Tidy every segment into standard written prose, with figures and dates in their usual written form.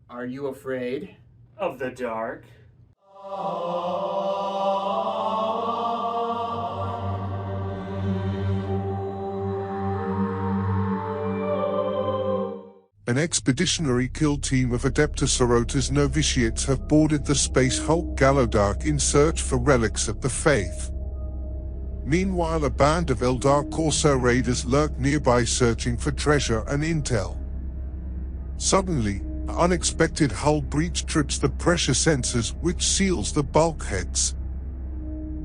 Are you afraid? Of the dark. An expeditionary kill team of Adeptus Sororates Novitiates have boarded the space hulk Gallowdark in search for relics of the faith. Meanwhile, a band of Aeldari Corsairs raiders lurk nearby searching for treasure and intel. Suddenly, an unexpected hull breach trips the pressure sensors which seals the bulkheads.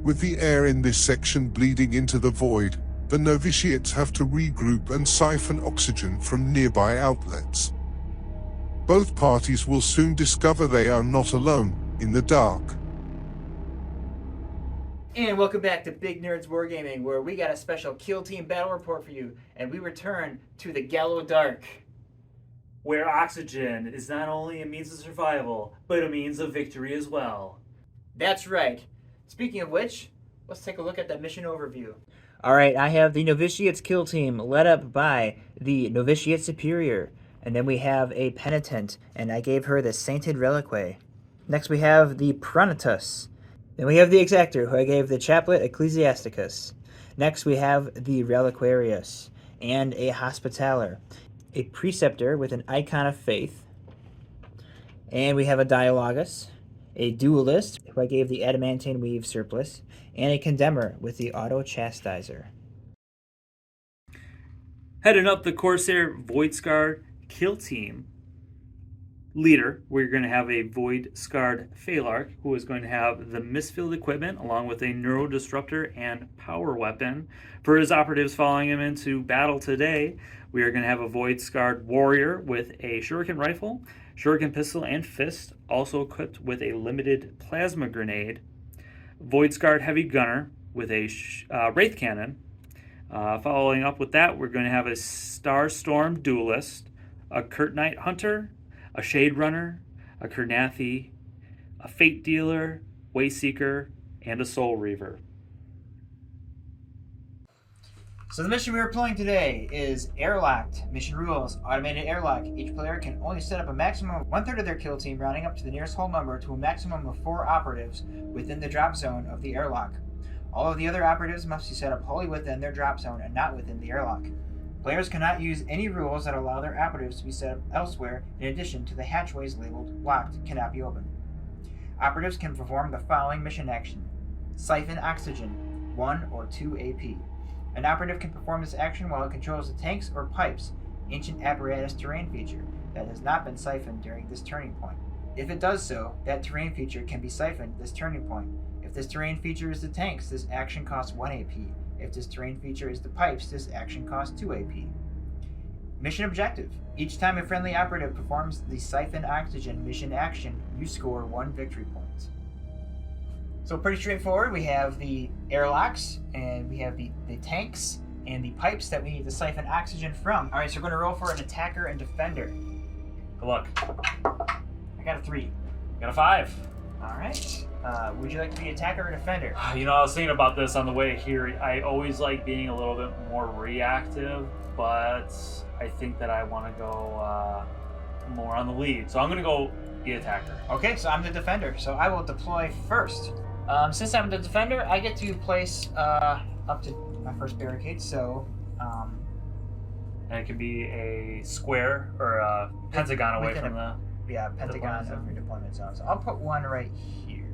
With the air in this section bleeding into the void, the Novitiates have to regroup and siphon oxygen from nearby outlets. Both parties will soon discover they are not alone in the dark. And welcome back to Big Nerds Wargaming, where we got a special kill team battle report for you, and we return to the Gallowdark, Where oxygen is not only a means of survival, but a means of victory as well. That's right. Speaking of which, let's take a look at that mission overview. Alright, I have the Novitiates kill team led up by the Novitiate Superior. And then we have a Penitent, and I gave her the Sainted Reliquary. Next we have the Pronitus. Then we have the Exactor, who I gave the Chaplet Ecclesiasticus. Next we have the Reliquarius, and a Hospitaller. A Preceptor with an Icon of Faith. And we have a Dialogus. A Duelist, who I gave the Adamantine Weave Surplus, and a Condemner with the Auto Chastiser. Heading up the Corsair Voidscarred kill team leader, we're going to have a Voidscarred Phalarch, who is going to have the misfilled equipment along with a Neurodisruptor and power weapon. For his operatives following him into battle today, we are going to have a Voidscarred Warrior with a Shuriken Rifle, Shuriken Pistol, and Fist, also equipped with a limited Plasma Grenade, Voidscarred Heavy Gunner with a Wraith Cannon. Following up with that, we're going to have a Starstorm Duelist, a Kurt Knight Hunter, a Shade Runner, a Kurnathi, a Fate Dealer, Wayseeker, and a Soul Reaver. So the mission we are playing today is Airlocked. Mission rules: automated airlock. Each player can only set up a maximum of 1/3 of their kill team, rounding up to the nearest whole number, to a maximum of 4 operatives within the drop zone of the airlock. All of the other operatives must be set up wholly within their drop zone and not within the airlock. Players cannot use any rules that allow their operatives to be set up elsewhere, in addition to the hatchways labeled locked cannot be opened. Operatives can perform the following mission action: siphon oxygen, 1 or 2 AP. An operative can perform this action while it controls the tanks or pipes, ancient apparatus terrain feature, that has not been siphoned during this turning point. If it does so, that terrain feature can be siphoned at this turning point. If this terrain feature is the tanks, this action costs 1 AP. If this terrain feature is the pipes, this action costs 2 AP. Mission objective: each time a friendly operative performs the siphon oxygen mission action, you score 1 victory point. So pretty straightforward. We have the airlocks, and we have the tanks, and the pipes that we need to siphon oxygen from. Alright, so we're going to roll for an attacker and defender. Good luck. I got a 3. Got a 5. Alright. Would you like to be attacker or defender? You know, I was thinking about this on the way here. I always like being a little bit more reactive, but I think that I want to go more on the lead. So I'm going to go be attacker. Okay, so I'm the defender, so I will deploy first. Since I'm the defender, I get to place up to my first barricade, so... And it can be a square or a pentagon away from the... Yeah, pentagon of your deployment zone. So I'll put one right here.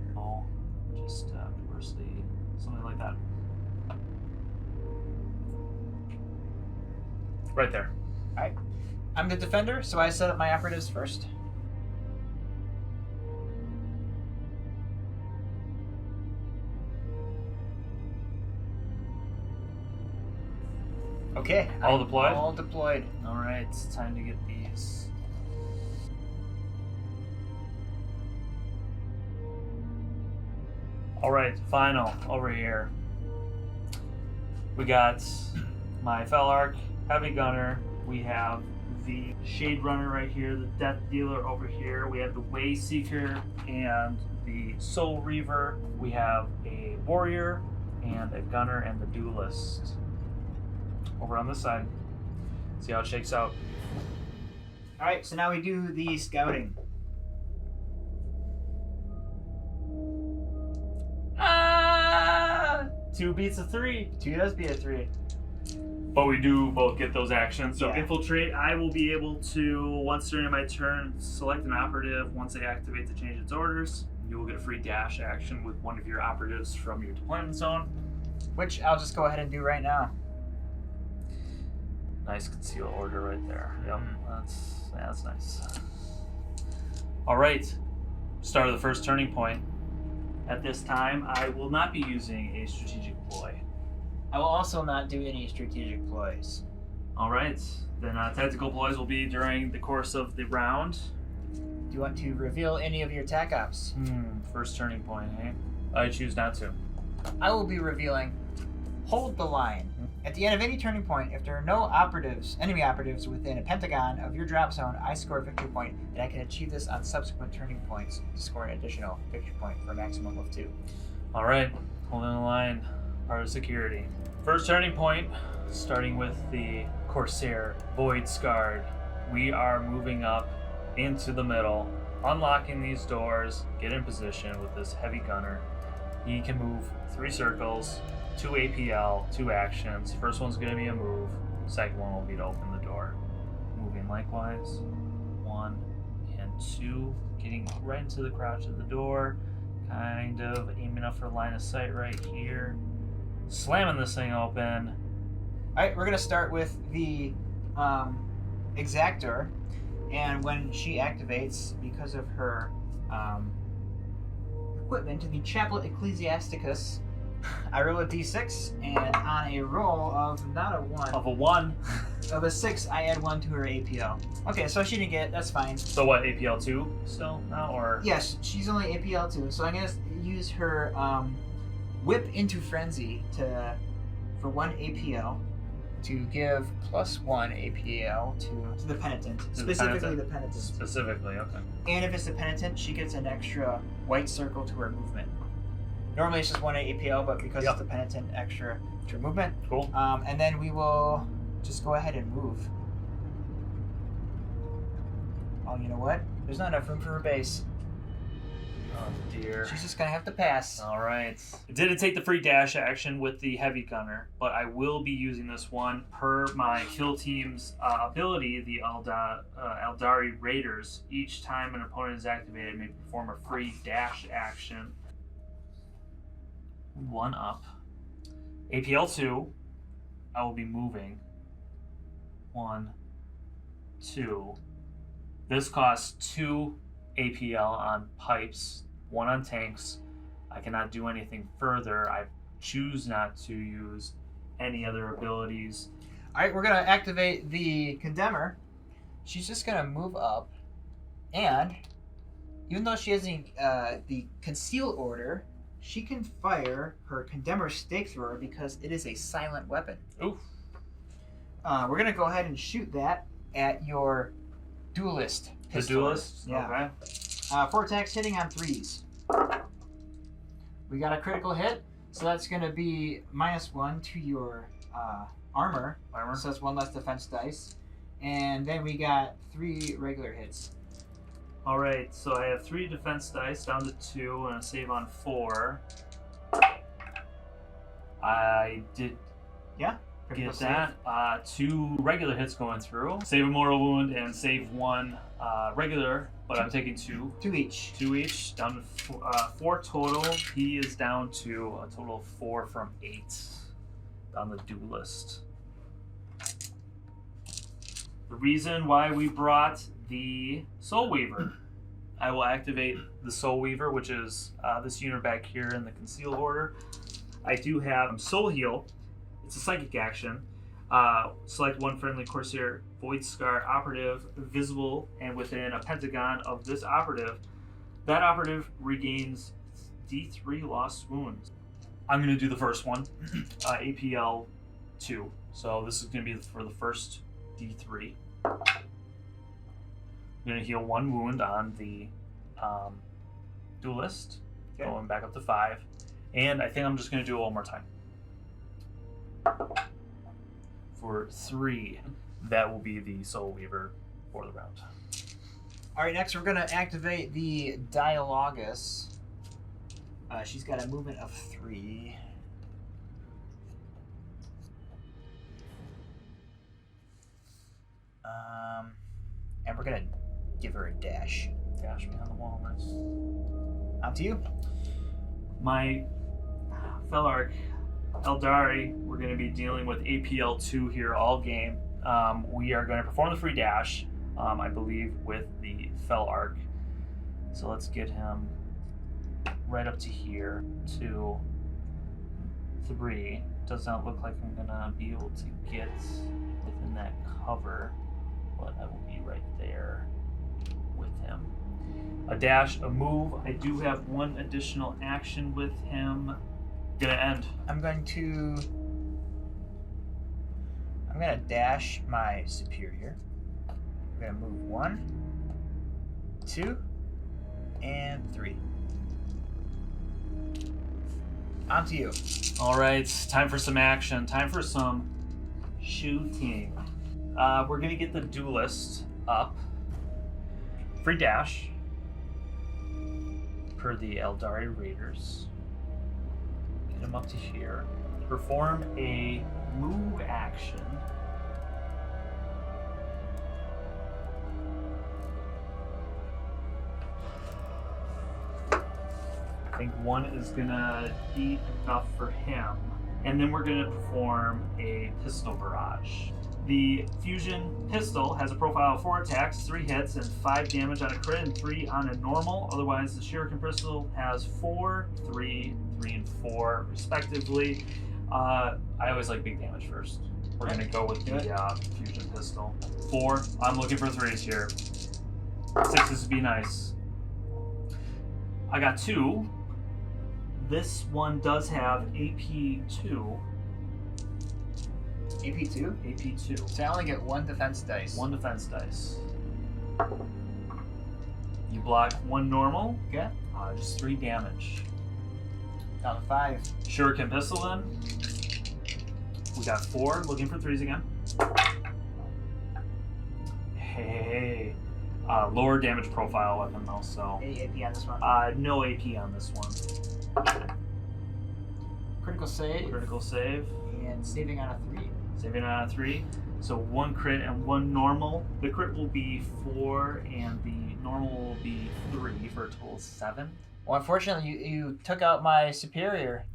Just reversely, something like that. Right there. Alright. I'm the defender, so I set up my operatives first. Okay. All deployed? All deployed. Alright, it's time to get these. Alright, final over here. We got my Phalarch, Heavy Gunner. We have the Shade Runner right here, the Death Dealer over here. We have the Wayseeker and the Soul Reaver. We have a Warrior and a Gunner and the Duelist. Over on this side. See how it shakes out. Alright, so now we do the scouting. 2 beats a 3. 2 does beat a 3. But we do both get those actions. So Yeah. infiltrate, I will be able to, once during my turn, select an operative. Once they activate to change its orders, you will get a free dash action with one of your operatives from your deployment zone. Which I'll just go ahead and do right now. Nice conceal order right there. Yep, that's nice. All right, start of the first turning point. At this time, I will not be using a strategic ploy. I will also not do any strategic ploys. All right, then tactical ploys will be during the course of the round. Do you want to reveal any of your attack ops? First turning point, eh? I choose not to. I will be revealing Hold the Line. At the end of any turning point, if there are no enemy operatives within a pentagon of your drop zone, I score a victory point, and I can achieve this on subsequent turning points to score an additional victory point for a maximum of 2. All right, holding the line, part of security. First turning point, starting with the Corsair Voidscarred. We are moving up into the middle, unlocking these doors, get in position with this heavy gunner. He can move 3 circles, 2 APL, 2 actions. First one's going to be a move. Second one will be to open the door. Moving likewise. 1 and 2. Getting right into the crouch of the door. Kind of aiming up for line of sight right here. Slamming this thing open. Alright, we're going to start with the Exactor. And when she activates, because of her equipment, the Chaplet Ecclesiasticus, I roll a d6, and on a roll of not a 1, Of a 1. of a 6, I add 1 to her APL. Okay, so she didn't get it, that's fine. So what, APL 2 still now, or? Yes, she's only APL 2, so I'm going to use her Whip into Frenzy for 1 APL to give +1 APL to the Penitent. Specifically the Penitent. Specifically, okay. And if it's the Penitent, she gets an extra white circle to her movement. Normally it's just 1 APL, but because it's the Penitent, extra to her movement. Cool. And then we will just go ahead and move. Oh, you know what? There's not enough room for her base. Oh dear. She's just gonna have to pass. All right. I didn't take the free dash action with the heavy gunner, but I will be using this one per my kill team's ability, the Aeldari Raiders. Each time an opponent is activated, may perform a free dash action. 1 up. APL 2. I will be moving. 1, 2. This costs 2 APL on pipes, 1 on tanks. I cannot do anything further. I choose not to use any other abilities. Alright, we're gonna activate the Condemner. She's just gonna move up, and even though she has the Conceal Order, she can fire her Condemner Stake Thrower because it is a silent weapon. Oof. We're gonna go ahead and shoot that at your Duelist The pistol. duelist? Yeah. Okay. 4 attacks hitting on 3s. We got a critical hit, so that's going to be -1 to your armor. So that's 1 less defense dice. And then we got 3 regular hits. All right, so I have 3 defense dice down to 2 and a save on 4. I did Critical get save. that. 2 regular hits going through. Save a mortal wound and save 1 regular, but I'm taking 2. 2 each. 2 each, down to 4 total. He is down to a total of 4 from 8 on the duelist. The reason why we brought the Soul Weaver. I will activate the Soul Weaver, which is this unit back here in the Conceal Order. I do have Soul Heal. It's a psychic action. Select 1 friendly Corsair Voidscarred operative visible and within a pentagon of this operative. That operative regains D3 lost wounds. I'm going to do the first one, APL 2. So this is going to be for the first D3. I'm going to heal 1 wound on the duelist, going back up to 5. And I think I'm just going to do it one more time. For 3, that will be the Soul Weaver for the round. Alright, next we're going to activate the Dialogus. She's got a movement of 3. And we're gonna give her a dash. Dash behind the wall. Nice. On to you. My Felarch, Aeldari, we're going to be dealing with APL2 here all game. We are going to perform the free dash, I believe, with the Felarch. So let's get him right up to here. 2, 3. Does not look like I'm going to be able to get within that cover, but I will be right there with him. A dash, a move. I do have one additional action with him. Gonna end. I'm gonna dash my superior. I'm gonna move 1, 2, and 3. On to you. All right, time for some action. Time for some shooting. We're gonna get the duelist up. Free dash. Per the Aeldari Raiders. Get him up to here. Perform a move action. I think 1 is gonna be enough for him. And then we're gonna perform a pistol barrage. The fusion pistol has a profile of 4 attacks, 3 hits, and 5 damage on a crit, and 3 on a normal. Otherwise, the shuriken pistol has 4, 3, 3, and 4, respectively. I always like big damage first. We're going to go with the fusion pistol. 4. I'm looking for 3s here. 6s would be nice. I got 2. This one does have AP2. AP2? AP2. So I only get 1 defense dice. 1 defense dice. You block 1 normal. Okay. Just 3 damage. Down to 5. Shuriken pistol then. We got 4. Looking for 3s again. Hey. Lower damage profile weapon though, so. Any AP on this one? No AP on this one. Critical save. Critical save. And saving on a 3. Saving on a 3. So 1 crit and 1 normal. The crit will be 4 and the normal will be 3 for a total of 7. Well, unfortunately, you took out my superior.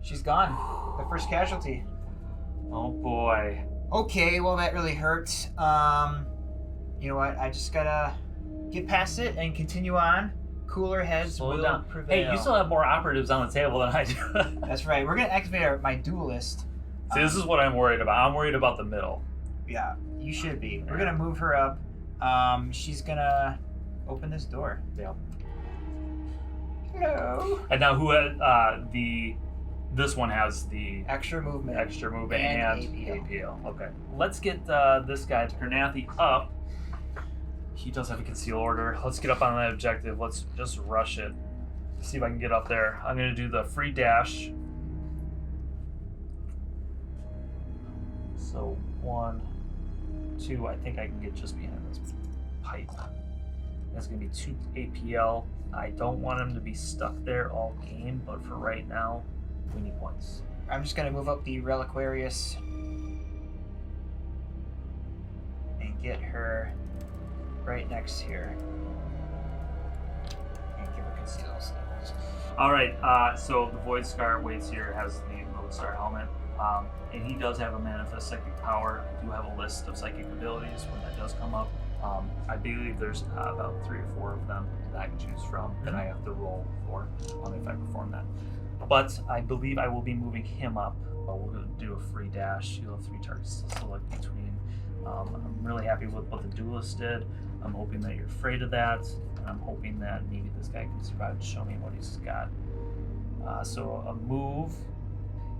She's gone. The first casualty. Oh boy. Okay, well that really hurt. You know what? I just gotta get past it and continue on. Cooler heads Slow will down. prevail. Hey, you still have more operatives on the table than I do. That's right. We're gonna activate my duelist. See, this is what I'm worried about. I'm worried about the middle. Yeah, you should be. We're gonna move her up. She's gonna open this door. Yeah. Hello. And now who had this one has the Extra movement. and APL. APL. Okay. Let's get this guy, Karnathi, up. He does have a conceal order. Let's get up on that objective. Let's just rush it. See if I can get up there. I'm gonna do the free dash. So 1, 2, I think I can get just behind this pipe. That's gonna be 2 APL. I don't want him to be stuck there all game, but for right now, we need points. I'm just gonna move up the Reliquarius and get her right next here and give her conceals. All right, so the Voidscarred waits here has the Lodestar helmet, and he does have a manifest psychic power. I do have a list of psychic abilities when that does come up. I believe there's about 3 or 4 of them that I can choose from that I have to roll for if I perform that. But I believe I will be moving him up. But we're going to do a free dash. You'll have 3 targets to select between. I'm really happy with what the duelist did. I'm hoping that you're afraid of that. And I'm hoping that maybe this guy can survive and show me what he's got. So a move,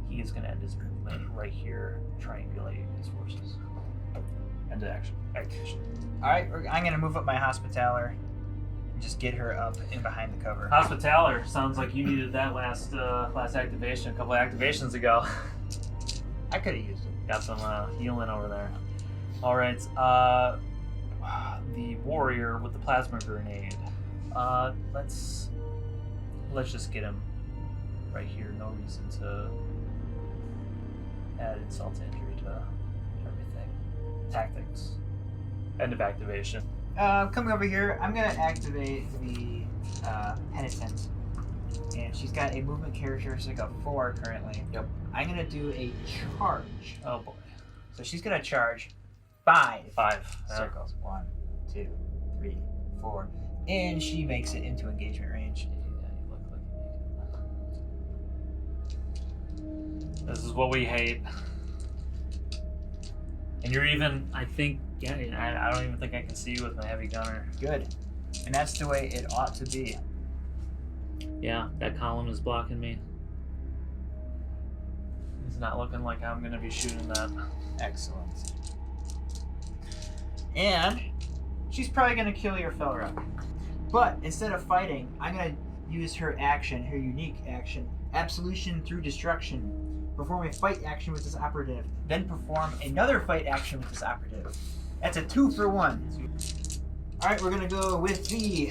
he is going to end his movement right here, triangulating his forces. End of activation. Alright, I'm gonna move up my Hospitaller and just get her up in behind the cover. Hospitaller, sounds like you needed that last activation a couple of activations ago. I could have used it. Got some healing over there. Alright, the warrior with the plasma grenade. Let's just get him right here. No reason to add insult to injury to everything. Tactics. End of activation. Coming over here, I'm gonna activate the penitent, and she's got a movement characteristic of 4 currently. Yep. I'm gonna do a charge. Oh boy. So she's gonna charge 5 Yeah. circles. 1, 2, 3, 4, and she makes it into engagement range. Yeah, you look like you make it. This is what we hate. And you're even, I think, yeah, I don't even think I can see you with my heavy gunner. Good, and that's the way it ought to be. Yeah, that column is blocking me. It's not looking like I'm going to be shooting that. Excellent. And she's probably going to kill your Felra. But instead of fighting, I'm going to use her action, her unique action, Absolution through Destruction. Perform a fight action with this operative. Then perform another fight action with this operative. That's a 2 for 1. Alright, we're going to go with the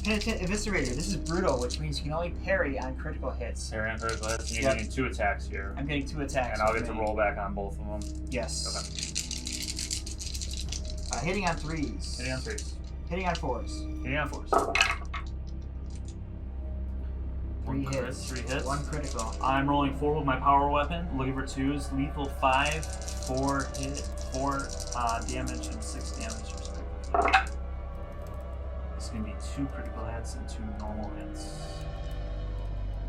Penitent Eviscerator. This is brutal, which means you can only parry on critical hits. Parry on critical hits, and you're getting 2 attacks here. I'm getting 2 attacks. And I'll get to roll back on both of them. Yes. Okay. Hitting on 3s. Hitting on 3s. Hitting on 4s. Hitting on 4s. 3 hits. 3 hits. 1 critical. I'm rolling 4 with my power weapon. Looking for 2s. Lethal 5, 4 hit, 4 damage, and 6 damage respectively. It's gonna be 2 critical hits and 2 normal hits.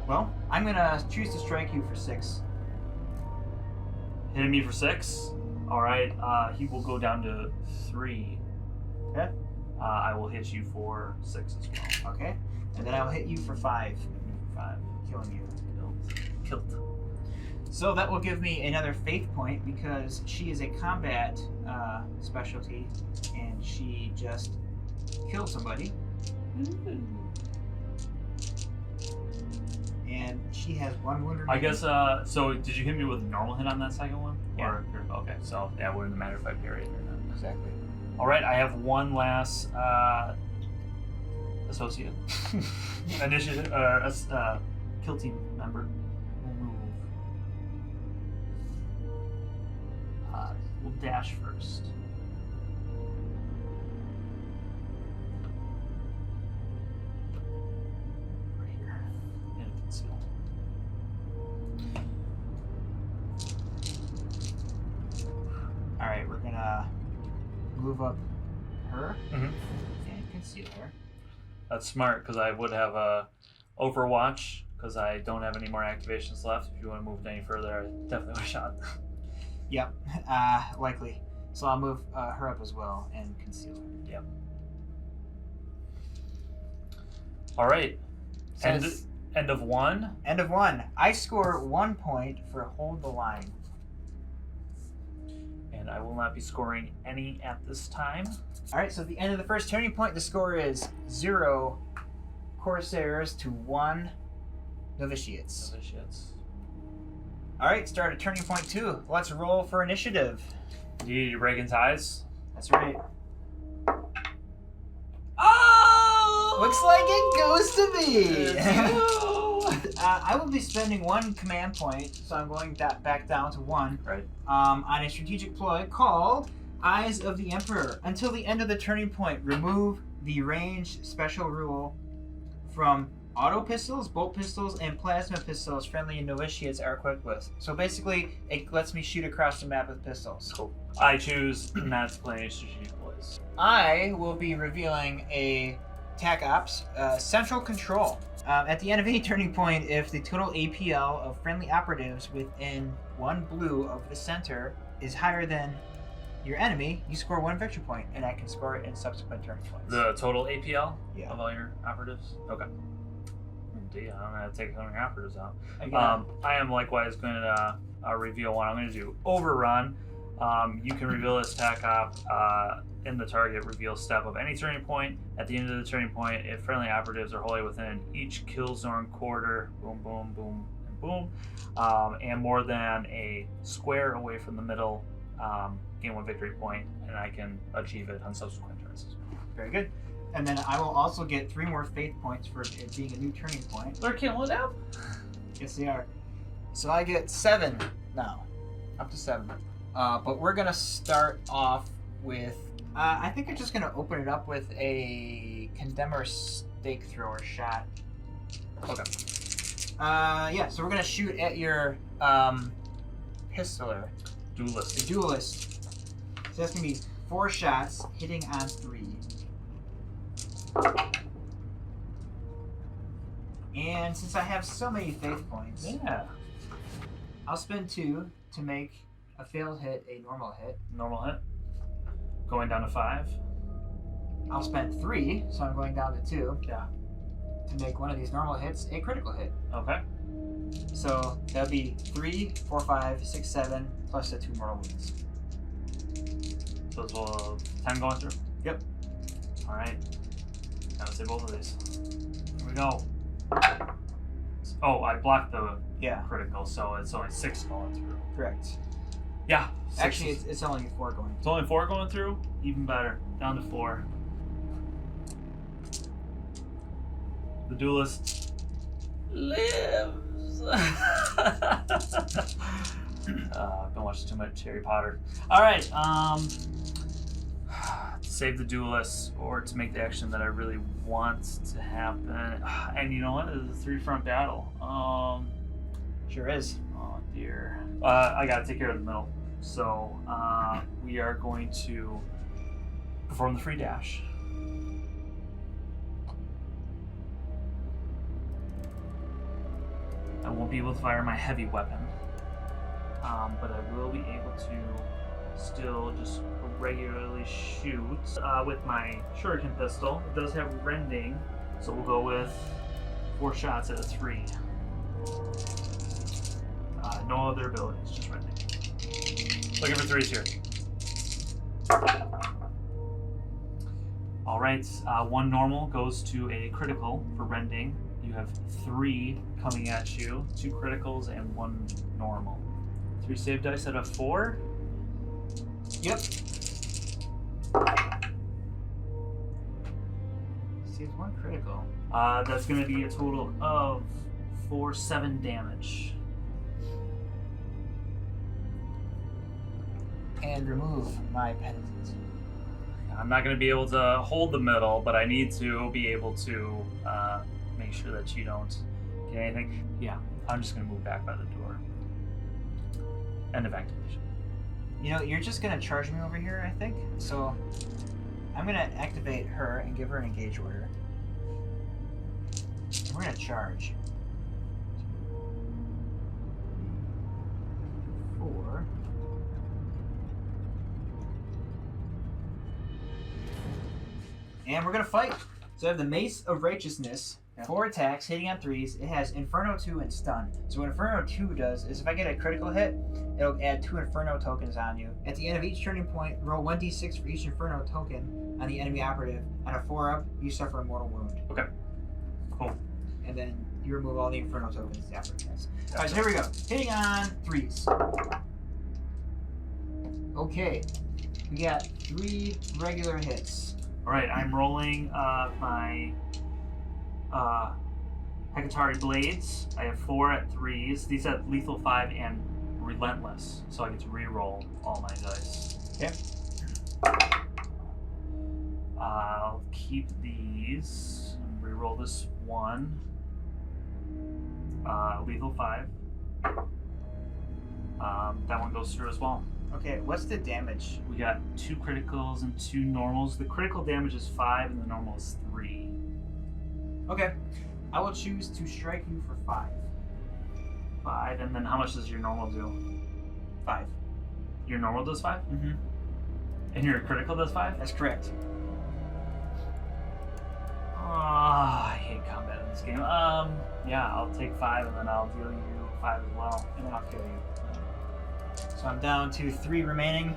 Well, I'm gonna choose to strike you for 6. Hitting me for 6. All right. He will go down to 3. Okay. I will hit you for 6 as well. Okay. And then I'll hit you for 5. 5. Killing you. Killed. So that will give me another faith point because she is a combat specialty and she just killed somebody. And she has 1 wound remaining. I guess, so did you hit me with a normal hit on that second one? Yeah. Or, okay, so yeah, it wouldn't matter if I parried or not. Exactly. All right, I have one last associate. Initiative, kill team member. We'll move. We'll dash first. Right here. And conceal. Alright, we're gonna move up her Mm-hmm. and conceal her. That's smart, because I would have a Overwatch, because I don't have any more activations left. If you want to move it any further, I definitely would have shot. Yep, likely. So I'll move her up as well and conceal her. Yep. All right. So End it's of 1. end of 1. I score 1 point for hold the line. And I will not be scoring any at this time. Alright, so at the end of the first turning point, the score is 0 Corsairs to 1 Novitiates. Novitiates. Alright, start at turning point 2. Let's roll for initiative. You breaking ties? That's right. Oh! Looks like it goes to me! It's I will be spending 1 command point, so I'm going back down to 1. Right. On a strategic ploy called Eyes of the Emperor. Until the end of the turning point, remove the range special rule from auto pistols, bolt pistols, and plasma pistols friendly novitiates are equipped with. So basically, it lets me shoot across the map with pistols. Cool. I choose not to play any strategic plays. I will be revealing a TAC Ops Central Control. At the end of any turning point, if the total APL of friendly operatives within 1 blue of the center is higher than your enemy, you score 1 victory point, and I can score it in subsequent turning points. The total APL Yeah. of all your operatives? Okay. I'm going to take some of your operatives out. Again, I am likewise going to reveal one. I'm going to do Overrun. You can reveal this TAC op in the target reveal step of any turning point. At the end of the turning point, if friendly operatives are wholly within each kill zone quarter, boom, boom, boom, and boom, and more than a square away from the middle, gain 1 victory point, and I can achieve it on subsequent turns. very good. And then I will also get 3 more faith points for it being a new turning point. They're killing it up. Yes, they are. So I get 7 now, up to 7. But we're gonna start off with. I think I'm just gonna open it up with a condemner stake thrower shot. Okay. Yeah. So we're gonna shoot at your pistoler, Duelist. the duelist. So that's gonna be 4 shots, hitting on 3. And since I have so many faith points, Yeah. I'll spend 2 to make a failed hit a normal hit. Normal hit. Going down to 5. I'll spend 3, so I'm going down to 2. Yeah. To make one of these normal hits a critical hit. Okay. So that'll be 3, 4, 5, 6, 7, plus the 2 mortal wounds. So it's 10 going through? Yep. Alright. Gotta say both of these. Here we go. Oh, I blocked the Yeah, critical, so it's only 6 going through. correct. Yeah. 6 Actually, is- it's only 4 going. it's only 4 going through? Even better. Down to 4. The duelist lives. Don't watch too much Harry Potter. Alright, to save the duelist or to make the action that I really want to happen. And you know what? It's a 3-front battle. Sure is. Oh dear. I gotta take care of the middle. So we are going to perform the free dash. I won't be able to fire my heavy weapon, but I will be able to still just regularly shoot with my shuriken pistol. It does have rending, so we'll go with 4 shots at a 3. No other abilities, just rending. Looking for 3s here. Alright, 1 normal goes to a critical for rending. You have 3 coming at you, 2 criticals and 1 normal. 3 save dice out of 4. Yep. See, it's 1 critical. That's going to be a total of 7 damage. And remove my penitent. I'm not going to be able to hold the middle, but I need to be able to make sure that you don't get anything. Yeah, I'm just going to move back by the door. End of activation. You know, you're just gonna charge me over here, I think. So I'm gonna activate her and give her an engage order. And we're gonna charge. 4. And we're gonna fight. So I have the Mace of Righteousness. 4 attacks, hitting on 3s. It has Inferno 2 and Stun. So what Inferno 2 does is if I get a critical hit, it'll add 2 Inferno tokens on you. At the end of each turning point, roll 1d6 for each Inferno token on the enemy operative. On a 4-up, you suffer a mortal wound. Okay. Cool. And then you remove all the Inferno tokens after attacks. Alright, so here we go. Hitting on 3s. Okay. We got 3 regular hits. Alright, I'm rolling my Aeldari Blades. I have 4 at 3s. These have lethal 5 and relentless, so I get to re-roll all my dice. Okay. I'll keep these and re-roll this 1. Lethal 5. That one goes through as well. Okay, what's the damage? We got 2 criticals and 2 normals. The critical damage is 5 and the normal is 3. Okay. I will choose to strike you for 5. 5, and then how much does your normal do? 5. Your normal does 5? Mm-hmm. And your critical does 5? That's correct. I hate combat in this game. Yeah, I'll take 5 and then I'll deal you 5 as well. And then I'll kill you. So I'm down to 3 remaining.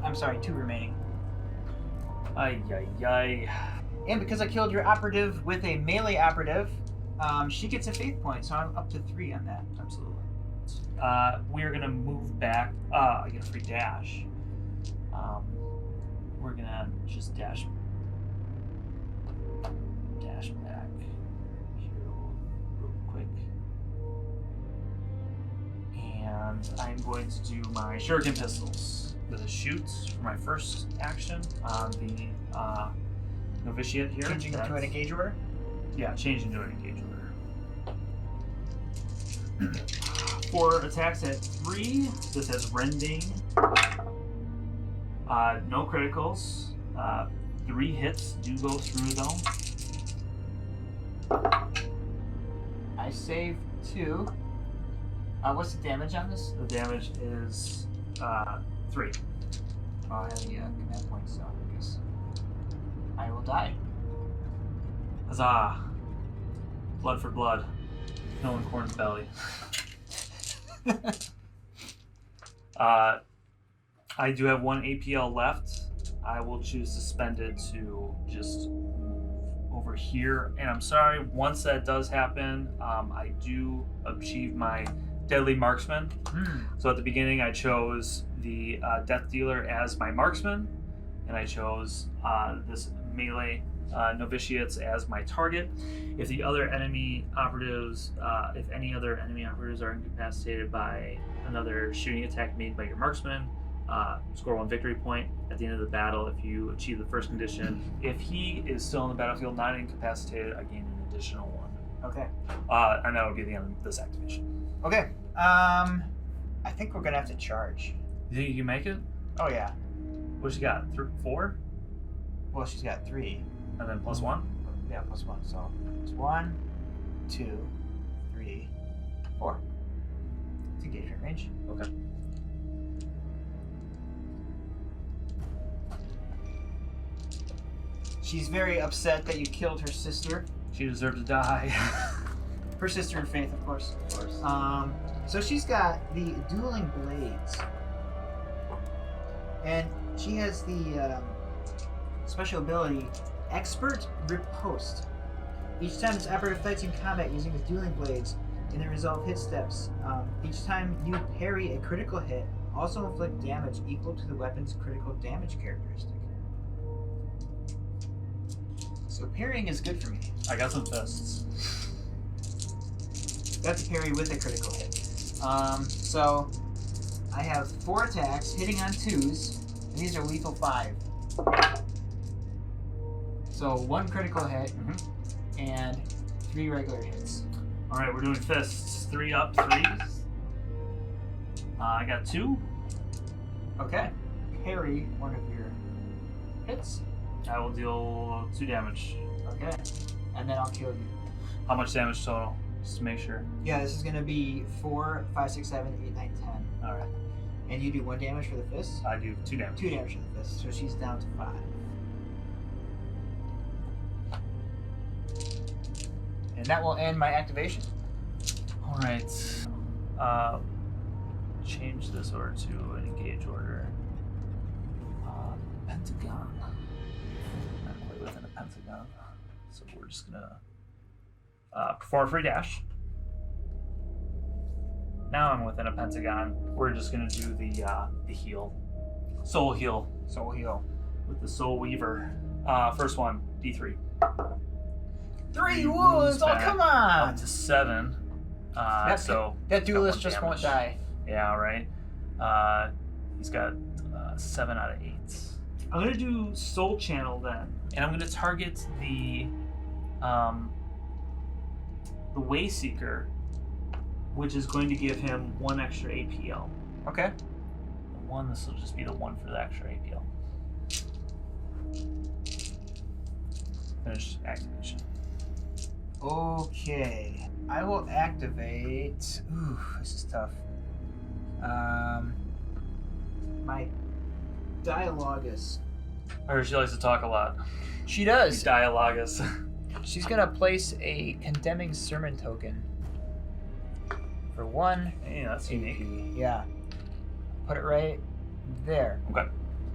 I'm sorry, 2 remaining. Ay, ay, ay. And because I killed your operative with a melee operative, she gets a faith point, so I'm up to 3 on that. Absolutely. We're gonna move back. I get a free dash. We're gonna just dash back here real quick. And and I'm going to do my shuriken pistols with a shoot for my first action on the novitiate here. Changing into an engage order? Yeah, changing to an engage order. 4 attacks at 3. This has rending. No criticals. 3 hits do go through though. I saved 2. What's the damage on this? The damage is 3. Oh, I have the command point, so I guess I will die. Huzzah! Blood for blood. Killing Corn's belly. I do have 1 APL left. I will choose Suspended to just move over here. And I'm sorry, once that does happen, I do achieve my Deadly Marksman. So at the beginning, I chose the Death Dealer as my marksman, and I chose this melee novitiates as my target. If the other enemy operatives, if any other enemy operatives are incapacitated by another shooting attack made by your marksman, score 1 victory point at the end of the battle. If you achieve the first condition, if he is still in the battlefield, not incapacitated, I gain an additional 1. Okay. And that will be the end of this activation. Okay. I think we're gonna have to charge. You think you can make it? Oh yeah. What she got? 4? Well, she's got 3. And then plus 1? Yeah, plus 1. So it's 1, 2, 3, 4. It's engagement range. Okay. She's very upset that you killed her sister. She deserved to die. Her sister in faith, of course. Of course. So she's got the dueling blades, and she has the special ability, Expert Riposte. Each time this operative fights in combat using his dueling blades in the resolve hit steps, each time you parry a critical hit, also inflict damage equal to the weapon's critical damage characteristic. So parrying is good for me. I got some fists. Got to parry with a critical hit. So I have 4 attacks hitting on 2s, and these are lethal 5. So 1 critical hit and 3 regular hits. All right, we're doing fists. 3 up, 3s. I got 2. Okay. Parry one of your hits. I will deal 2 damage. Okay. And then I'll kill you. How much damage total? Just to make sure. Yeah, this is going to be 4, 5, 6, 7, 8, 9, 10. All right. And you do 1 damage for the fist? I do 2 damage. 2 damage for the fist. So she's down to 5. And that will end my activation. All right. Change this order to an engage order. Pentagon. Not quite within a pentagon. So we're just gonna perform a free dash. Now I'm within a pentagon. We're just gonna do the heal. Soul heal. Soul heal. With the Soul Weaver. First one, D3. 3 wounds! Oh, come on! Up to 7. That duelist just won't die. Yeah, right. He's got 7 out of 8. I'm gonna do Soul Channel then, and I'm gonna target the Wayseeker, which is going to give him 1 extra APL. Okay. This will just be the 1 for the extra APL. Finish activation. Okay. I will activate. Ooh, this is tough. My Dialogus. I heard she likes to talk a lot. She does. Dialogus. She's gonna place a condemning sermon token for 1. Hey, that's unique. AP. Yeah. Put it right there. Okay.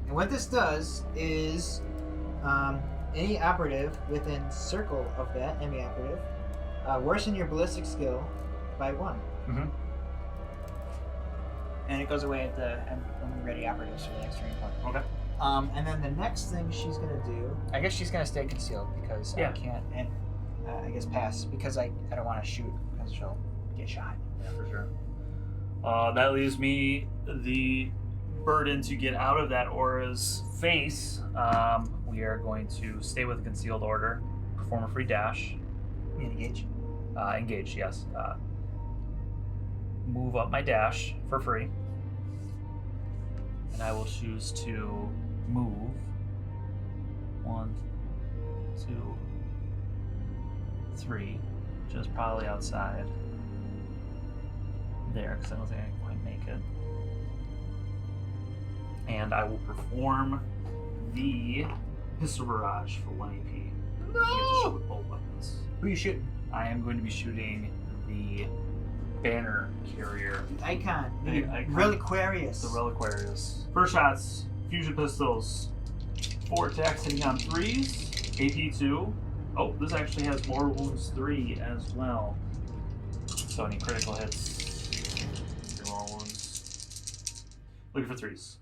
And what this does is, any operative within circle of that enemy operative, worsen your ballistic skill by 1. Mm-hmm. And it goes away at the when we ready operatives for the next turning point. Okay. And then the next thing she's gonna do, I guess she's gonna stay concealed because I can't, and I guess pass because I don't want to shoot because she'll get shot. Yeah, for sure. That leaves me the burden to get out of that aura's face. We are going to stay with the concealed order, perform a free dash. Engage. Engage, yes. Move up my dash for free. And I will choose to move 1, 2, 3, which is probably outside there because I don't think I can quite make it. And I will perform the pistol barrage for 1 AP. You get to shoot with both weapons. Who are you shooting? I am going to be shooting the banner carrier. Icon. The icon. Reliquarius. The Reliquarius. First shots, fusion pistols. 4 attacks hitting on 3s. AP 2. Oh, this actually has more wounds 3 as well. So any critical hits. More wounds. Looking for 3s.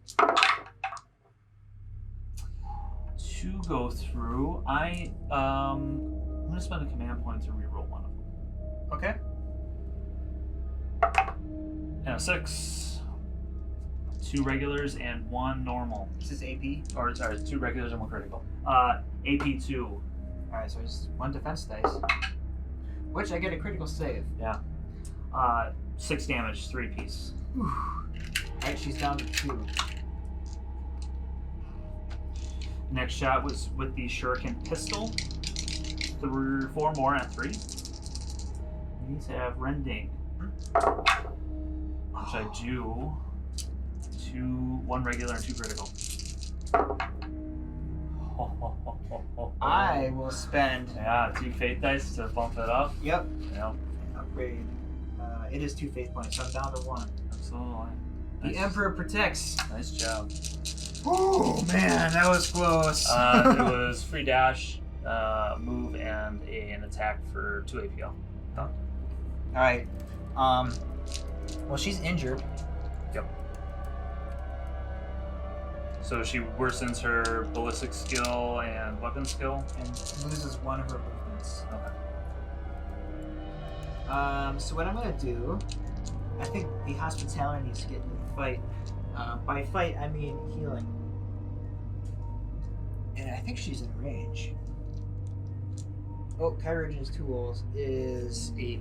2 go through. I'm gonna spend a command point to reroll one of them. Okay. And a 6. 2 regulars and 1 normal. This is AP. Or sorry, 2 regulars and 1 critical. AP 2. Alright, so it's 1 defense dice. Which I get a critical save. Yeah. 6 damage, 3 piece. Alright, she's down to 2. Next shot was with the shuriken pistol. 4 more at 3. These have rending. Which I do 1 regular and 2 critical. I will spend. 2 fate dice to bump it up. Yep. Yep. Upgrade. It is 2 faith points, so I'm down to 1. Absolutely. The Emperor protects. Nice job. Oh man, that was close. It was free dash, move, and an attack for 2 APL. Alright. Well, she's injured. Yep. So she worsens her ballistic skill and weapon skill. And loses 1 of her movements. Okay. So what I'm gonna do, I think the hospitality needs to get into the fight. By fight, I mean healing. And I think she's in range. Oh, Kyrogen's tools is a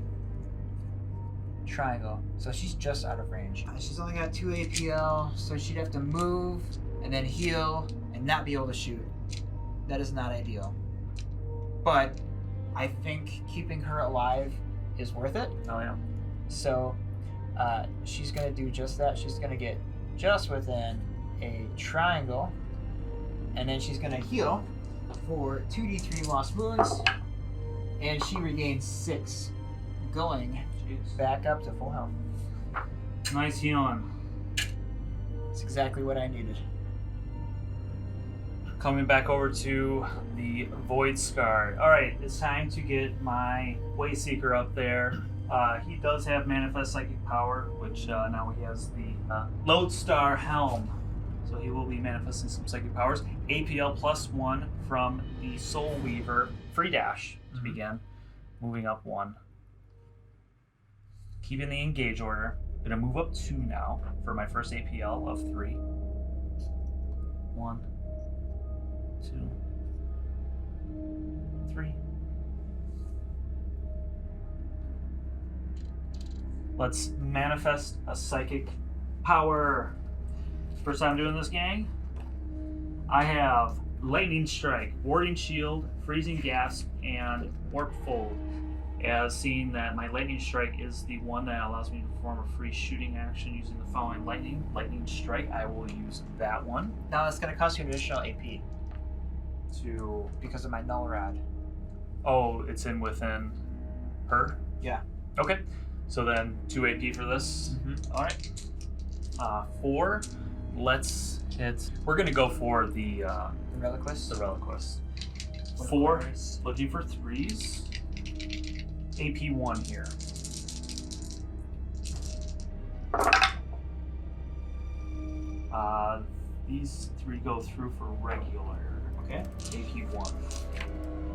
triangle, so she's just out of range. She's only got 2 APL, so she'd have to move and then heal and not be able to shoot. That is not ideal. But I think keeping her alive is worth it. Oh yeah. So she's gonna do just that. She's gonna get just within a triangle, and then she's gonna heal for 2d3 lost wounds, and she regains 6, going back up to full health. Nice healing. That's exactly what I needed. Coming back over to the Voidscarred. Alright, it's time to get my Wayseeker up there. He does have Manifest Psychic Power, which now he has the Lodestar Helm. So he will be manifesting some psychic powers. APL +1 from the Soul Weaver. Free dash to begin. Moving up 1. Keeping the engage order. Gonna move up 2 now for my first APL of 3. 1, 2, 3. Let's manifest a psychic power. First time doing this, gang. I have Lightning Strike, Warding Shield, Freezing Gasp, and Warp Fold. As seeing that my Lightning Strike is the one that allows me to perform a free shooting action using the following Lightning Strike, I will use that one. Now that's going to cost you an additional AP To because of my Null Rod. oh, it's in within her. Yeah. Okay, so then 2 AP for this. All right. 4. Let's hit. We're gonna go for the Reliquist. Reliquist. 4. Looking for 3s. AP 1 here. These 3 go through for regular. Okay. AP 1.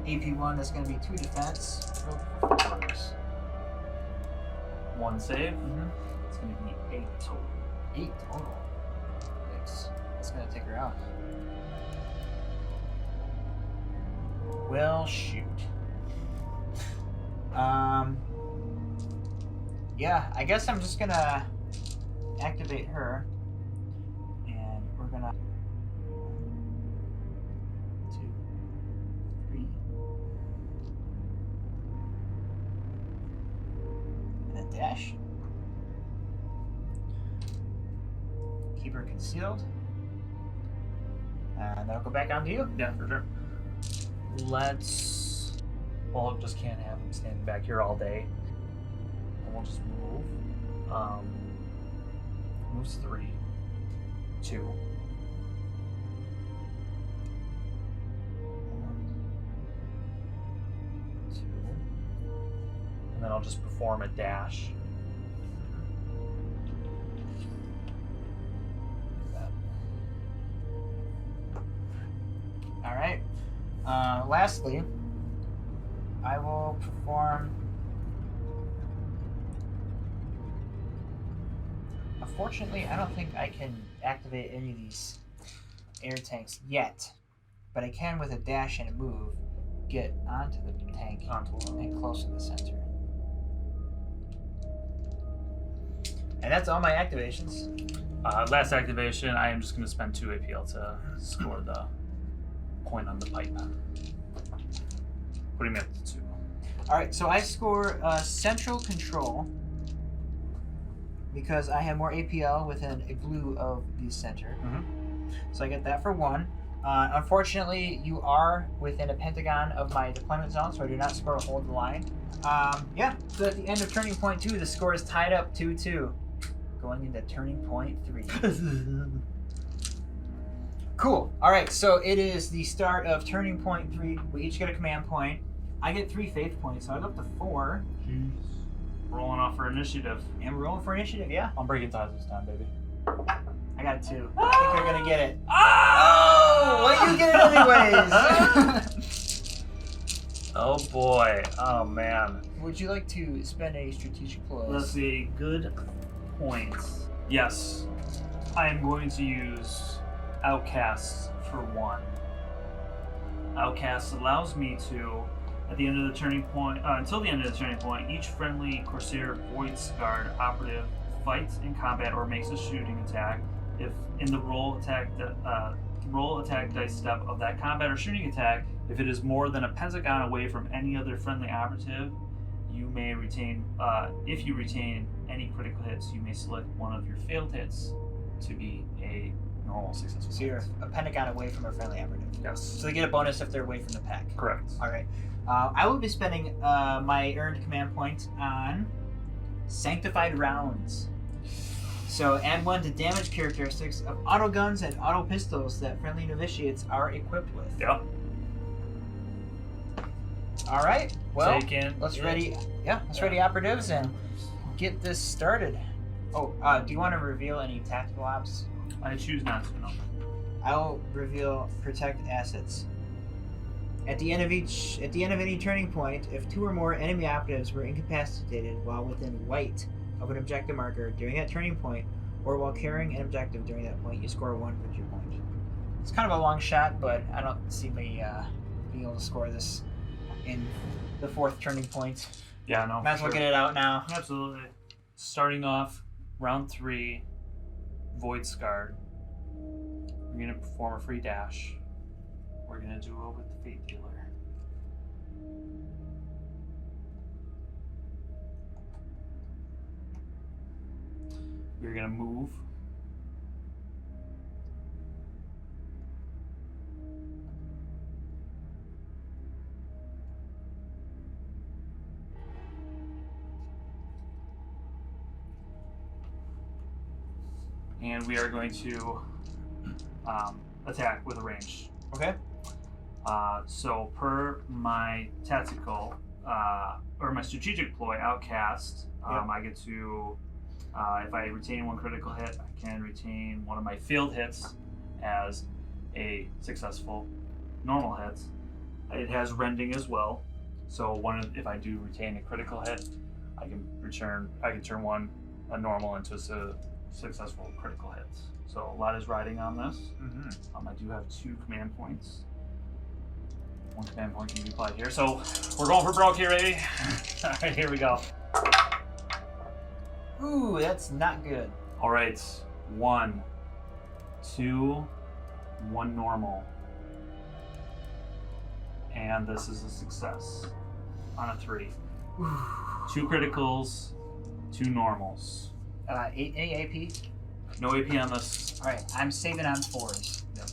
AP1, that's going to be 2 defense. 1 save. It's going to be 8 total. 8 total. That's gonna take her out. Well, shoot. Yeah, I guess I'm just gonna activate her, and we're gonna 1, 2, 3, and then dash. Keep her concealed. And that'll go back onto you. Yeah, for sure. Let's... Well, just can't have him standing back here all day. And we'll just move. Moves 3. 2. 1, 2. And then I'll just perform a dash. Alright. Lastly, I will perform... Unfortunately, I don't think I can activate any of these air tanks yet, but I can, with a dash and a move, get onto the tank and close to the center. And that's all my activations. Last activation, I am just going to spend 2 APL to score the point on the pipe. Putting me up to 2. Alright, so I score central control because I have more APL within a blue of the center. So I get that for 1. Unfortunately, you are within a pentagon of my deployment zone, so I do not score a hold the line. Yeah, so at the end of turning point 2, the score is tied up 2-2. Going into turning point 3. Cool. Alright, so it is the start of turning point 3. We each get a command point. I get 3 faith points, so I go up to 4. Jeez. Rolling off for initiative. And we're rolling for initiative, yeah. I'm breaking ties this time, baby. I got 2. I think they're gonna get it. Oh! Well, you get it anyways! Oh boy. Oh man. Would you like to spend a strategic plus? Let's see. Good point. Yes. I am going to use Outcasts for 1. Outcasts allows me to, at the end of the turning point, until the end of the turning point, each friendly Corsair Voidscarred operative fights in combat or makes a shooting attack. If in the roll attack dice step of that combat or shooting attack, if it is more than a pentagon away from any other friendly operative, you may retain. If you retain any critical hits, you may select one of your failed hits to be a normal successful. So you're a pentagon away from a friendly operative. Yes. So they get a bonus if they're away from the pack. Correct. All right. I will be spending my earned command point on Sanctified Rounds. So add 1 to damage characteristics of auto guns and auto pistols that friendly novitiates are equipped with. Yep. All right. Well, let's ready operatives and get this started. Oh, do you want to reveal any tactical ops? I choose not to. No. I'll reveal protect assets. At the end of any turning point, if 2 or more enemy operatives were incapacitated while within white of an objective marker during that turning point, or while carrying an objective during that point, you score 1 victory point. It's kind of a long shot, but I don't see me being able to score this in the 4th turning point. Yeah, no. Might as well get it out now. Absolutely. Starting off, round 3, Voidscarred. We're going to perform a free dash. We're going to do it with the Fate Dealer. We're going to move. And we are going to attack with a range. Okay. So per my tactical, or my strategic ploy, Outcast, I get to, if I retain 1 critical hit, I can retain one of my failed hits as a successful normal hit. It has rending as well. So if I do retain a critical hit, I can turn 1 a normal into a successful critical hit. So a lot is riding on this. Mm-hmm. I do have 2 command points. 1 command point can be applied here. So we're going for broke here, baby. All right, here we go. Ooh, that's not good. All right, 1, 2, 1 normal. And this is a success on a 3. 2 criticals, 2 normals. Any AP? No AP on this. All right, I'm saving on 4s. Yep.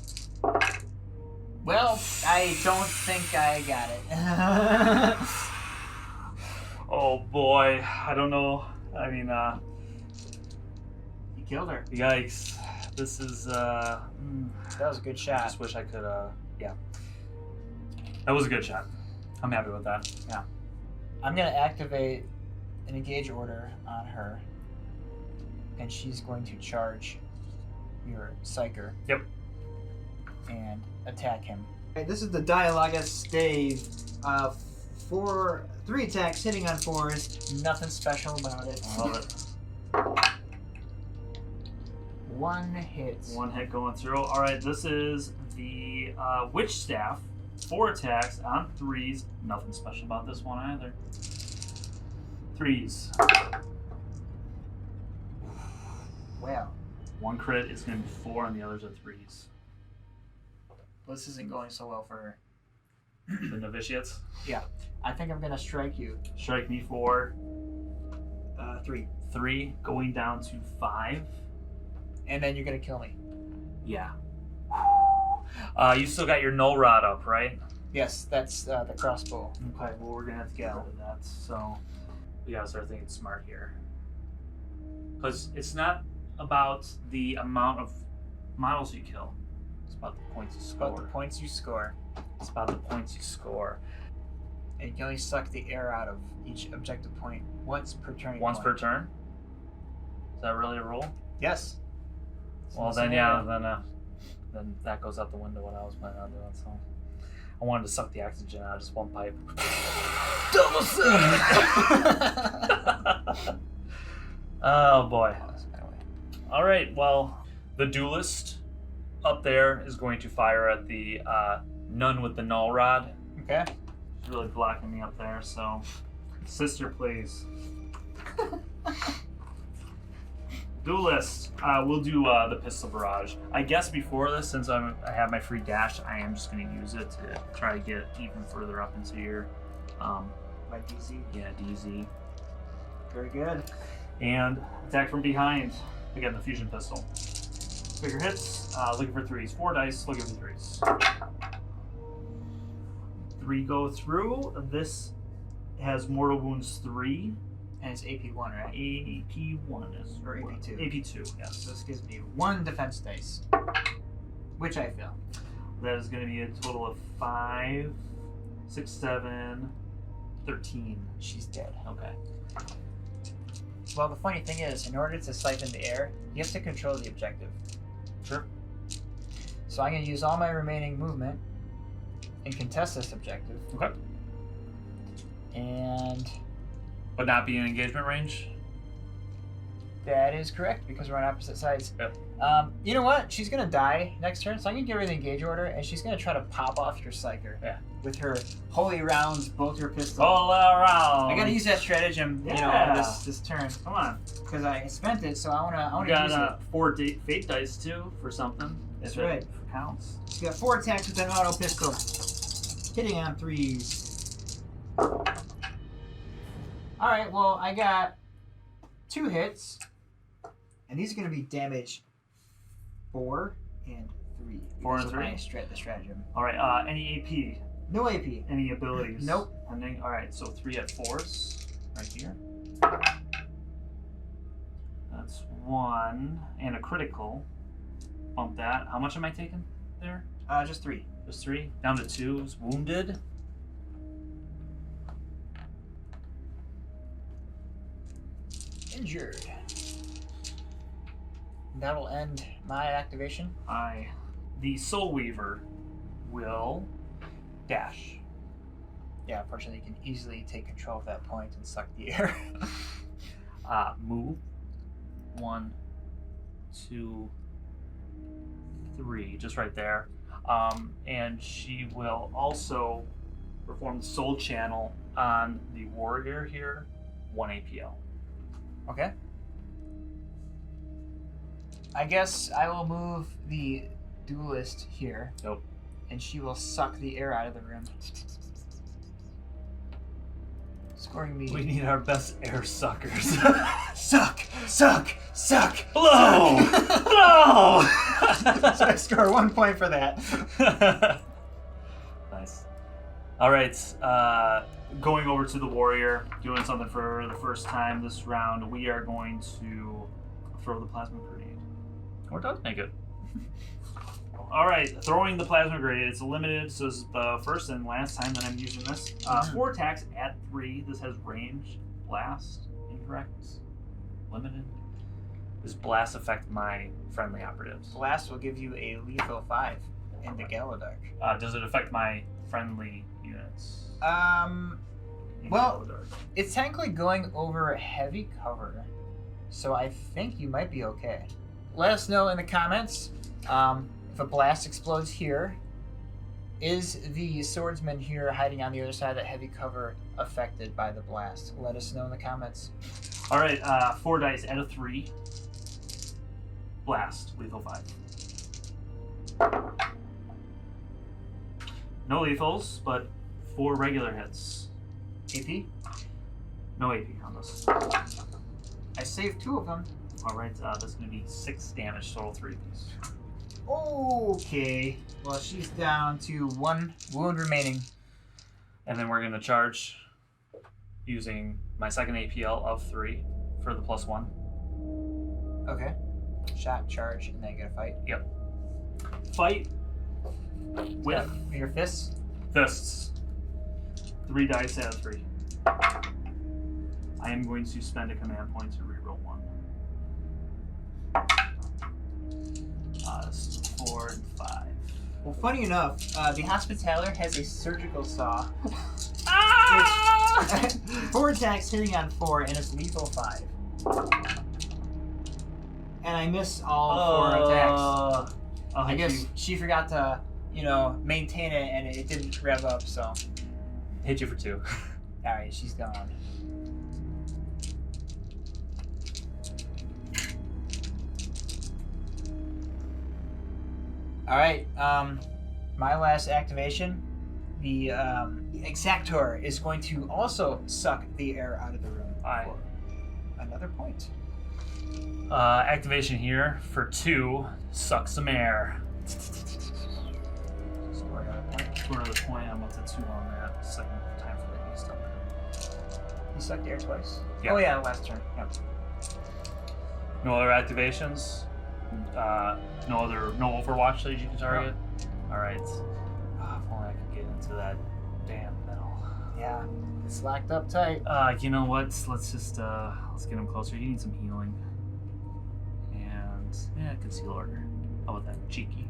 Well, I don't think I got it. Oh boy, I don't know. I mean, You killed her. yikes. This is, That was a good I shot. just wish I could, yeah. That was a good shot. I'm happy with that. I'm gonna activate an engage order on her, and she's going to charge your psyker. Yep. And attack him. Okay, this is the Dialogus stave. 3 attacks, hitting on 4s. Nothing special about it. I love it. 1 hit. 1 hit going through. All right, this is the Witch Staff. 4 attacks on 3s. Nothing special about this one either. 3s. Wow. 1 crit is going to be 4, and the others are 3s. This isn't going so well for her. The Novitiates. I think I'm gonna strike you. Strike me for 3. 3, going down to 5. And then you're gonna kill me. Yeah. You still got your null rod up, right? Yes, that's the crossbow. Okay, well, we're going to have to get rid of that. So we got to start thinking smart here. Because it's not about the amount of models you kill. It's about the points you It's score. about the points you score. It's about the points you score. And you can only suck the air out of each objective point once per turn. Once per turn? Is that really a rule? Yes. Well, then, yeah, then that goes out the window what I was planning on doing. So I wanted to suck the oxygen out of just 1 pipe. Double suck! Oh, boy. All right, well, the duelist up there is going to fire at the nun with the null rod. Okay. She's really blocking me up there, so sister, please. Duelist, we'll do the pistol barrage. I guess before this, since I have my free dash, I am just going to use it to try to get even further up into your, My DZ. yeah, DZ. Very good. And attack from behind. Again, the fusion pistol. Bigger hits, looking for 3s. 4 dice, looking for 3s. 3 go through. This has mortal wounds 3. And it's AP1, right? AP1 is. Or AP2. AP2, yes. So this gives me 1 defense dice. Which I fail. That is going to be a total of 5, 6, 7, 13. She's dead. Okay. Well, the funny thing is, in order to siphon the air, you have to control the objective. Sure. So I'm going to use all my remaining movement and contest this objective. Okay. And But not be in engagement range? that is correct, because we're on opposite sides. Yep. You know what? She's going to die next turn, so I'm going to give her the engage order, and she's going to try to pop off your psyker. Yeah. With her holy rounds, bolter pistol. All around. I got to use that stratagem, Yeah. this turn, Come on. because I spent it, so I want You to use got 4 fate dice too for something. That's if it right. Counts. it. You got 4 attacks with an auto pistol, hitting on 3s. All right, well, I got 2 hits, and these are going to be damage 4 and 3. 4 and because of 3? my the stratagem. All right. Any AP? No AP. Any abilities? Nope. Pending. All right. So 3 at 4s right here. That's 1 and a critical. Bump that. How much am I taking there? Just 3. Just 3. Down to 2s. Wounded. Injured. That'll end my activation. The Soul Weaver will dash. Yeah, unfortunately, you can easily take control of that point and suck the air. Move 1, 2, 3, just right there. And she will also perform the soul channel on the warrior here, 1 APL. Okay. I guess I will move the duelist here. Nope. And she will suck the air out of the room. Scoring me. We need our best air suckers. Suck! Suck! Suck! Blow! Suck. Blow! So I score 1 point for that. Nice. All right. Going over to the warrior, doing something for the first time this round. We are going to throw the plasma grenade. Or does make it. All right, throwing the plasma grenade. It's limited, so this is the first and last time that I'm using this. 4 attacks at 3. This has range, blast, incorrect, limited. Does blast affect my friendly operatives? Blast will give you a lethal 5 in the Gallowdark. Does it affect my friendly units? In Well, Gallowdark? it's technically going over heavy cover, so I think you might be okay. Let us know in the comments if a blast explodes here. Is the swordsman here hiding on the other side of that heavy cover affected by the blast? Let us know in the comments. All right, 4 dice out of 3. Blast, lethal 5. No lethals, but 4 regular hits. AP? No AP on this. I saved 2 of them. All right, that's going to be 6 damage total, 3 piece. Okay. Well, she's down to 1 wound remaining. And then we're going to charge using my second APL of 3 for the +1. Okay. Shot, charge, and then you get a fight. Yep. Fight with Your fists? fists. 3 dice out of 3. I am going to spend a command point to reroll 1. This is 4 and 5. Well, funny enough, the Hospitaller has a surgical saw. Ah! Which, 4 attacks hitting on 4, and it's lethal 5. And I miss all 4 attacks. I guess she forgot to, maintain it, and it didn't rev up, so. Hit you for 2. Alright, she's gone. Alright, my last activation, the Exactor is going to also suck the air out of the room for another point. Activation here for 2. Suck some air. Score another point. Score another point. I'm up to 2 on that. Second time for that beast up there. You sucked air twice? Yeah. Oh yeah, last turn. Yep. No other activations? No Overwatch that you can target? No. Alright. If only I could get into that damn metal. Yeah, it's locked up tight. You know what? Let's just let's get him closer. He needs some healing. And yeah, conceal order. How about that? Cheeky.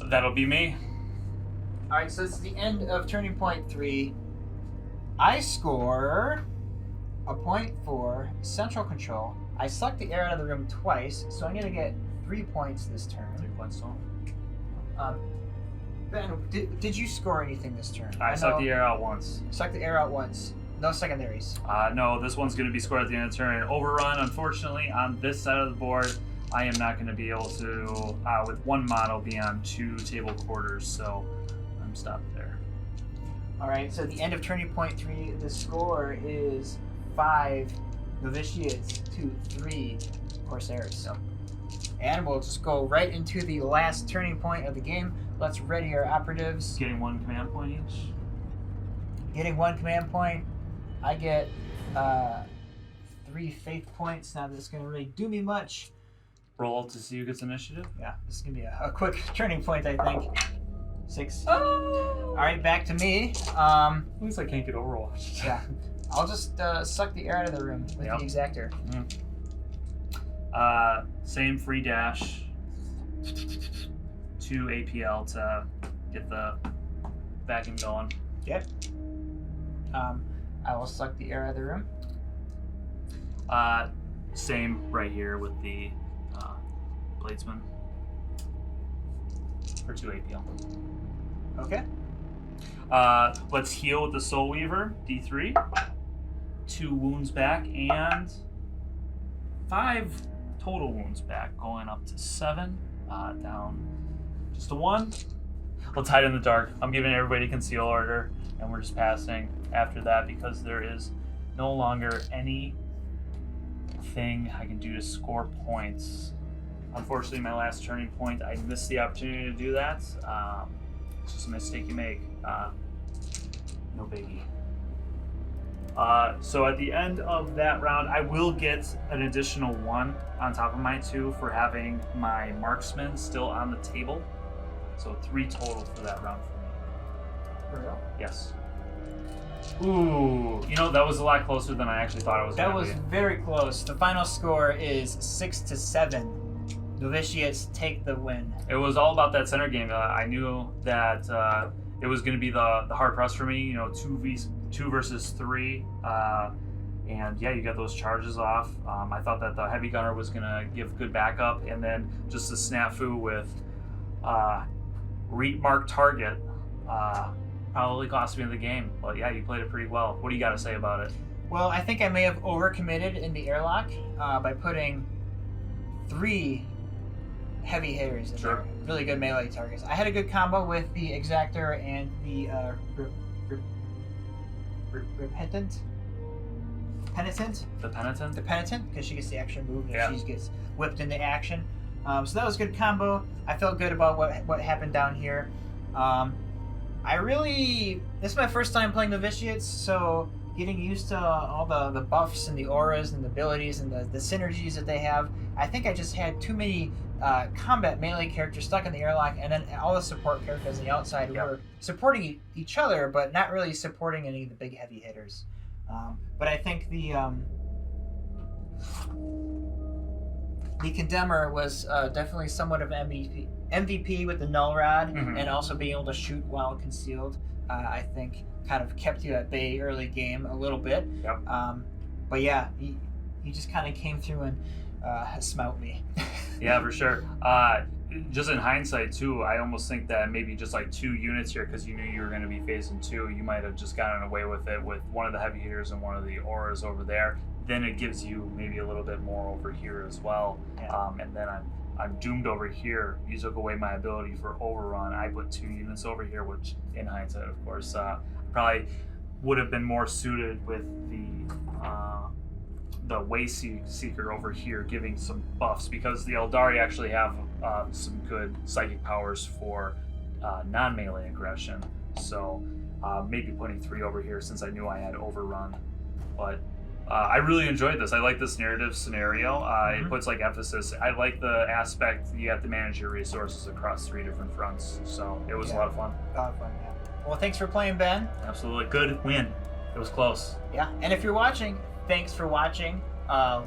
That'll be me. Alright, so it's the end of turning point 3. I score a point for central control. I sucked the air out of the room twice, so I'm going to get 3 points this turn. 3 points total. Ben, did you score anything this turn? I sucked the air out once. Sucked the air out once. No secondaries. No, this one's going to be scored at the end of the turn. Overrun, unfortunately, on this side of the board, I am not going to be able to, with 1 model, be on 2 table quarters, so I'm stopped there. Alright, so at the end of turning point 3, the score is 5 Novitiates to 3 Corsairs. Yep. And we'll just go right into the last turning point of the game. Let's ready our operatives. Getting 1 command point each. Getting 1 command point. I get 3 faith points. Not that it's going to really do me much. Roll to see who gets initiative. Yeah, this is going to be a quick turning point, I think. 6. Oh! Alright, back to me. At least I can't get Overwatch. Yeah. I'll just suck the air out of the room with the Exactor. Same free dash. 2 APL to get the vacuum going. Yep. I will suck the air out of the room. Same right here with the Bladesman for 2 APL. Okay. Let's heal with the Soul Weaver, D3. 2 wounds back and 5 total wounds back, going up to 7. Down just a 1. Let's hide in the dark. I'm giving everybody conceal order, and we're just passing after that because there is no longer anything I can do to score points. Unfortunately, my last turning point, I missed the opportunity to do that. It's just a mistake you make. No biggie. So at the end of that round, I will get an additional 1 on top of my 2 for having my marksman still on the table. So 3 total for that round for me. For real? Yes. Ooh, that was a lot closer than I actually thought it was going to be. That was very close. The final score is 6-7. Novitiates take the win. It was all about that center game. I knew that it was going to be the hard press for me. 2 versus 3. And yeah, you got those charges off. I thought that the heavy gunner was going to give good backup, and then just the snafu with marked target probably cost me the game. But yeah, you played it pretty well. What do you got to say about it? Well, I think I may have overcommitted in the airlock by putting 3 heavy hitters in there. Really good melee targets. I had a good combo with the Exactor and the Penitent. The Penitent? The Penitent, because she gets the extra move and Yeah. she gets whipped into action. So that was a good combo. I felt good about what happened down here. This is my first time playing Novitiates, so getting used to all the buffs and the auras and the abilities and the synergies that they have. I think I just had too many combat melee characters stuck in the airlock, and then all the support characters on the outside who were supporting each other, but not really supporting any of the big heavy hitters. But I think the Condemner was definitely somewhat of an MVP with the null rod, and also being able to shoot while concealed. I think kind of kept you at bay early game a little bit. Yep. But yeah, he just kind of came through and smout me. Yeah, for sure. Just in hindsight too, I almost think that maybe just like 2 units here, because you knew you were going to be facing 2, you might have just gotten away with it with one of the heavy hitters and one of the auras over there. Then it gives you maybe a little bit more over here as well. Yeah. And then I'm doomed over here. You took away my ability for overrun. I put 2 units over here, which in hindsight, of course, probably would have been more suited with the Way Seeker over here giving some buffs, because the Aeldari actually have some good psychic powers for non-melee aggression. So maybe putting 3 over here since I knew I had overrun. But I really enjoyed this. I like this narrative scenario. It puts like emphasis. I like the aspect you have to manage your resources across 3 different fronts. So it was a lot of fun. A lot of fun, yeah. Well, thanks for playing, Ben. Absolutely. Good win. It was close. Yeah, and if you're watching, thanks for watching.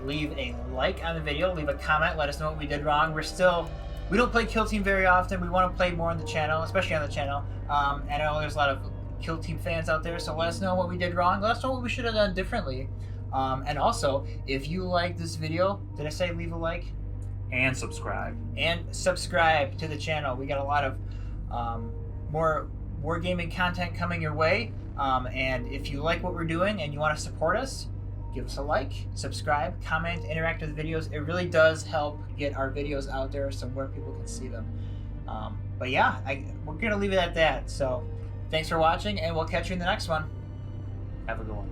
Leave a like on the video, leave a comment, let us know what we did wrong. We don't play Kill Team very often. We want to play more on the channel, especially on the channel. And I know there's a lot of Kill Team fans out there, so let us know what we did wrong. Let us know what we should have done differently. And also, if you like this video, did I say leave a like? And subscribe. And subscribe to the channel. We got a lot of more Wargaming content coming your way. And if you like what we're doing and you want to support us, give us a like, subscribe, comment, interact with the videos. It really does help get our videos out there so more people can see them. But yeah, we're going to leave it at that. So thanks for watching, and we'll catch you in the next one. Have a good one.